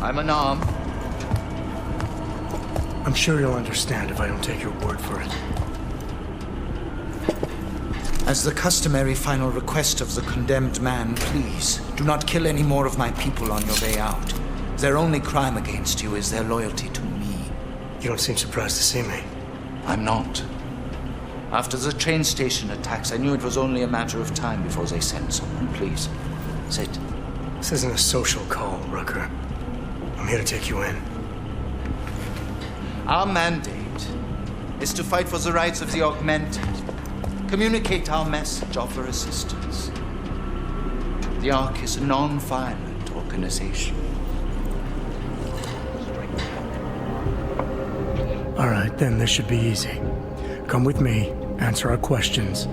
I'm unarmed. I'm sure you'll understand if I don't take your word for it. As the customary final request of the condemned man, please, do not kill any more of my people on your way out. Their only crime against you is their loyalty to me. You don't seem surprised to see me. I'm not. After the train station attacks, I knew it was only a matter of time before they sent someone. Please, sit. This isn't a social call, Rucker. I'm here to take you in. Our mandate is to fight for the rights of the augmented. Communicate our message, offer assistance. The Ark is a non-violent organization. All right, then this should be easy. Come with me, answer our questions,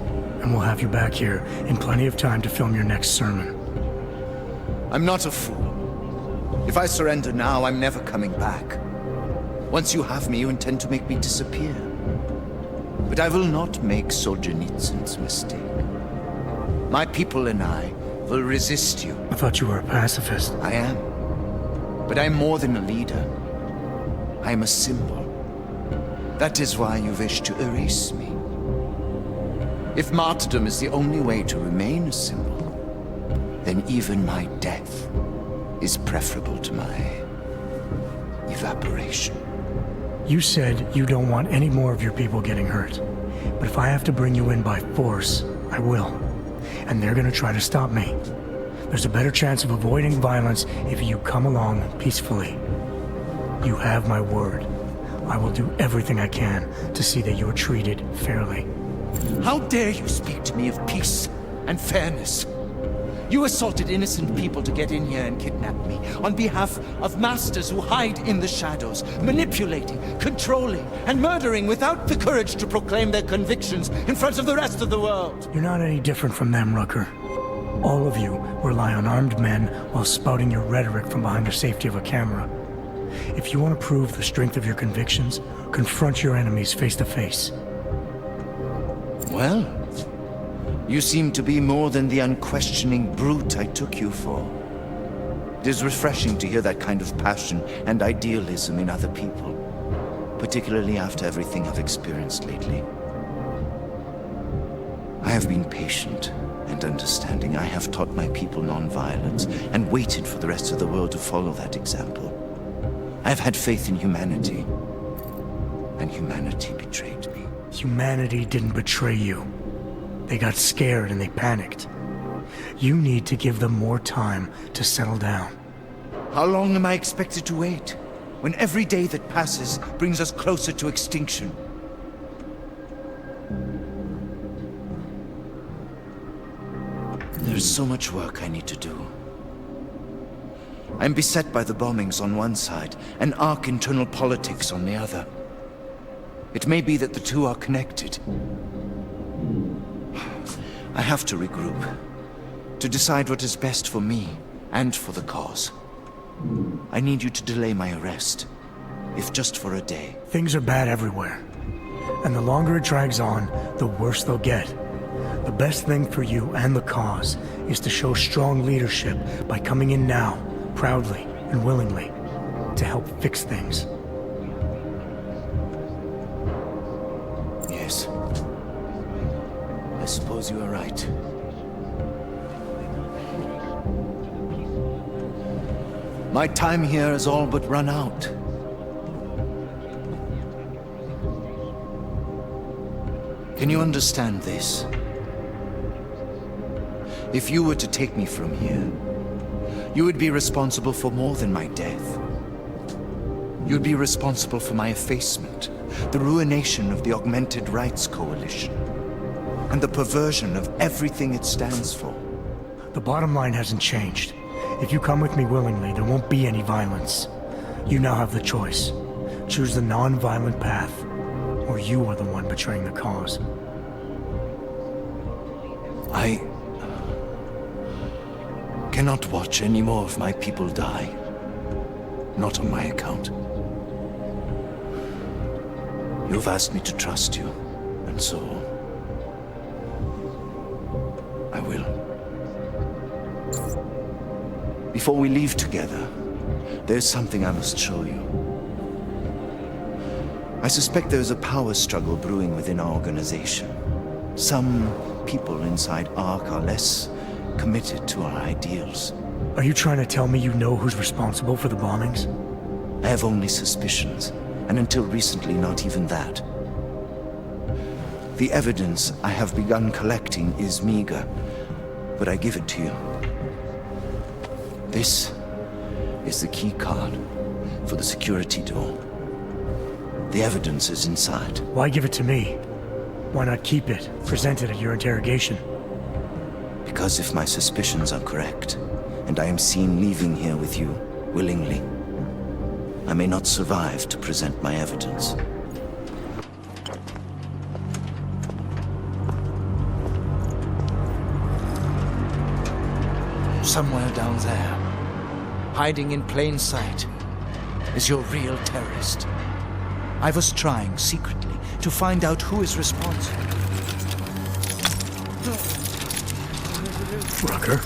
and we'll have you back here in plenty of time to film your next sermon. I'm not a fool. If I surrender now, I'm never coming back. Once you have me, you intend to make me disappear. But I will not make Solzhenitsyn's mistake. My people and I will resist you. I thought you were a pacifist. I am. But I'm more than a leader. I am a symbol. That is why you wish to erase me. If martyrdom is the only way to remain a symbol, then even my death is preferable to my evaporation. You said you don't want any more of your people getting hurt. But if I have to bring you in by force, I will. And they're gonna try to stop me. There's a better chance of avoiding violence if you come along peacefully. You have my word. I will do everything I can to see that you're treated fairly. How dare you speak to me of peace and fairness? You assaulted innocent people to get in here and kidnap me on behalf of masters who hide in the shadows, manipulating, controlling, and murdering without the courage to proclaim their convictions in front of the rest of the world. You're not any different from them, Rucker. All of you rely on armed men while spouting your rhetoric from behind the safety of a camera. If you want to prove the strength of your convictions, confront your enemies face to face. Well, you seem to be more than the unquestioning brute I took you for. It is refreshing to hear that kind of passion and idealism in other people, particularly after everything I've experienced lately. I have been patient and understanding. I have taught my people non-violence and waited for the rest of the world to follow that example. I've had faith in humanity, and humanity betrayed me. Humanity didn't betray you. They got scared and they panicked. You need to give them more time to settle down. How long am I expected to wait, when every day that passes brings us closer to extinction? There's so much work I need to do. I'm beset by the bombings on one side and Ark internal politics on the other. It may be that the two are connected. I have to regroup, to decide what is best for me and for the cause. I need you to delay my arrest, if just for a day. Things are bad everywhere. And the longer it drags on, the worse they'll get. The best thing for you and the cause is to show strong leadership by coming in now, proudly and willingly, to help fix things. Yes. I suppose you are right. My time here has all but run out. Can you understand this? If you were to take me from here, you would be responsible for more than my death. You'd be responsible for my effacement, the ruination of the Augmented Rights Coalition, and the perversion of everything it stands for. The bottom line hasn't changed. If you come with me willingly, there won't be any violence. You now have the choice. Choose the non-violent path, or you are the one betraying the cause. I cannot watch any more of my people die. Not on my account. You've asked me to trust you, and so I will. Before we leave together, There's something I must show you. I suspect there's a power struggle brewing within our organization. Some people inside ARC are less committed to our ideals. Are you trying to tell me you know who's responsible for the bombings? I have only suspicions, and until recently, not even that. The evidence I have begun collecting is meager, but I give it to you. This is the key card for the security door. The evidence is inside. Why give it to me? Why not keep it, present it at your interrogation? Because if my suspicions are correct, and I am seen leaving here with you willingly, I may not survive to present my evidence. Somewhere down there, hiding in plain sight, is your real terrorist. I was trying secretly to find out who is responsible. Rucker?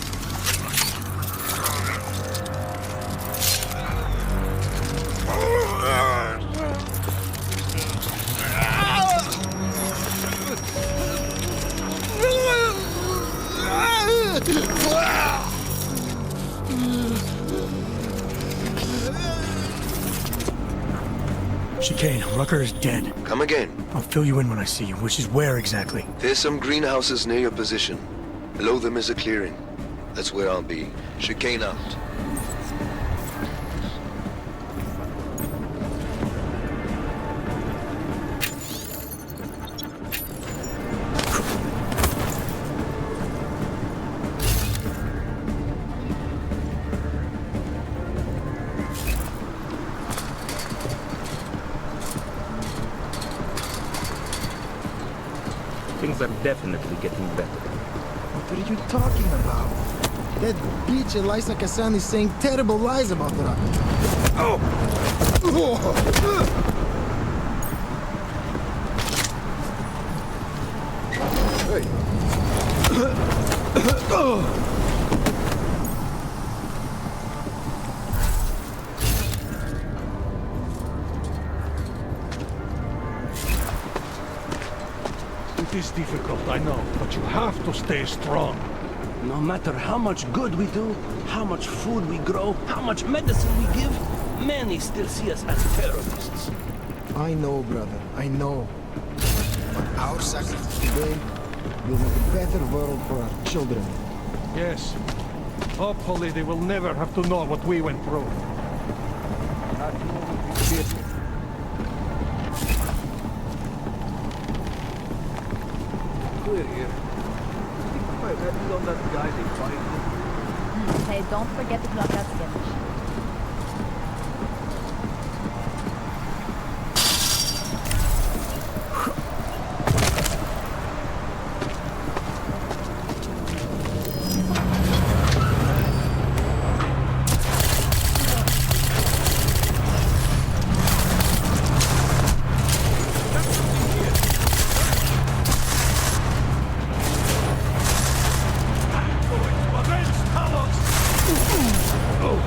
Chicane, Rucker is dead. Come again. I'll fill you in when I see you, which is where exactly? There's some greenhouses near your position. Below them is a clearing. That's where I'll be. Chicane out. Things are definitely getting better. What are you talking about? That bitch Eliza Kassan is saying terrible lies about Rock. It is difficult, I know, but you have to stay strong. No matter how much good we do, how much food we grow, how much medicine we give, many still see us as terrorists. I know, brother, I know. But our sacrifice today will make a better world for our children. Yes. Hopefully they will never have to know what we went through. We're here. On that guy they find. Hey, don't forget to block that sketch. Oh.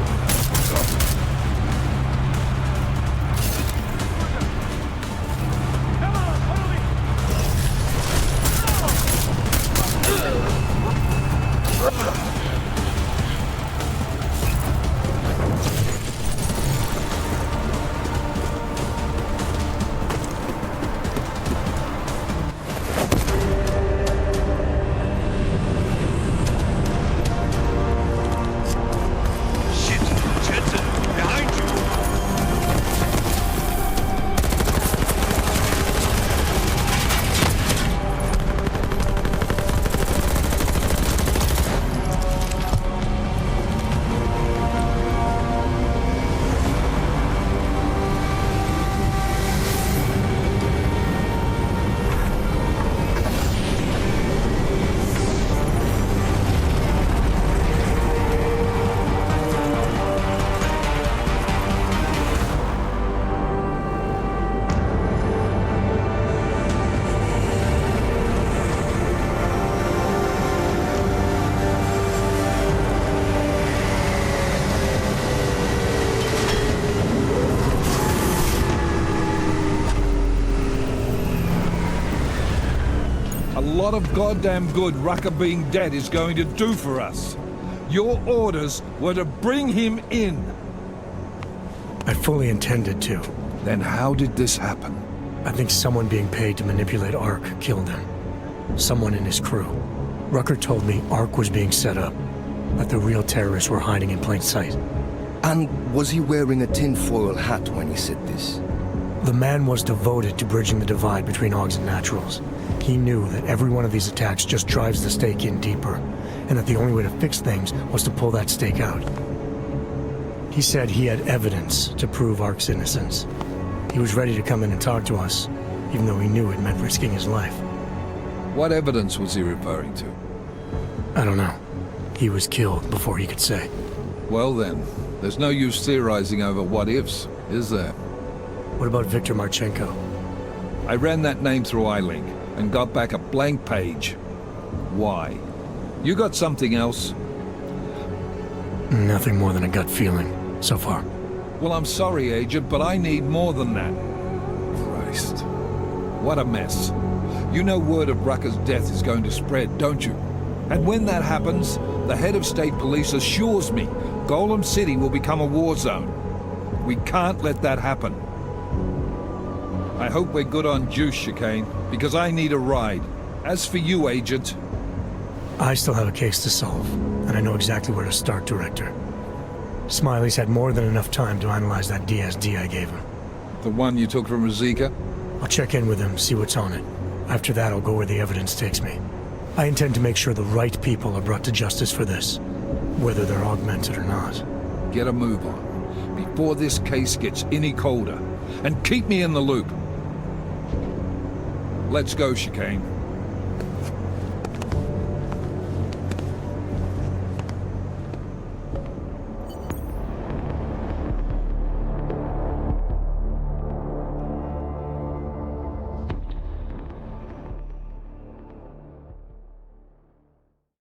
lot of goddamn good Rucker being dead is going to do for us. Your orders were to bring him in. I fully intended to. Then how did this happen? I think someone being paid to manipulate Ark killed him. Someone in his crew. Rucker told me Ark was being set up, that the real terrorists were hiding in plain sight. And was he wearing a tinfoil hat when he said this? The man was devoted to bridging the divide between Augs and Naturals. He knew that every one of these attacks just drives the stake in deeper, and that the only way to fix things was to pull that stake out. He said he had evidence to prove Ark's innocence. He was ready to come in and talk to us, even though he knew it meant risking his life. What evidence was he referring to? I don't know. He was killed before he could say. Well then, there's no use theorizing over what-ifs, is there? What about Viktor Marchenko? I ran that name through iLink and got back a blank page. Why? You got something else? Nothing more than a gut feeling, so far. Well, I'm sorry, Agent, but I need more than that. Christ. What a mess. You know word of Rucker's death is going to spread, don't you? And when that happens, the head of state police assures me Golem City will become a war zone. We can't let that happen. I hope we're good on juice, Chicane, because I need a ride. As for you, Agent... I still have a case to solve, and I know exactly where to start, Director. Smiley's had more than enough time to analyze that DSD I gave him. The one you took from Rosika? I'll check in with him, see what's on it. After that, I'll go where the evidence takes me. I intend to make sure the right people are brought to justice for this, whether they're augmented or not. Get a move on, before this case gets any colder. And keep me in the loop. Let's go, Chicane.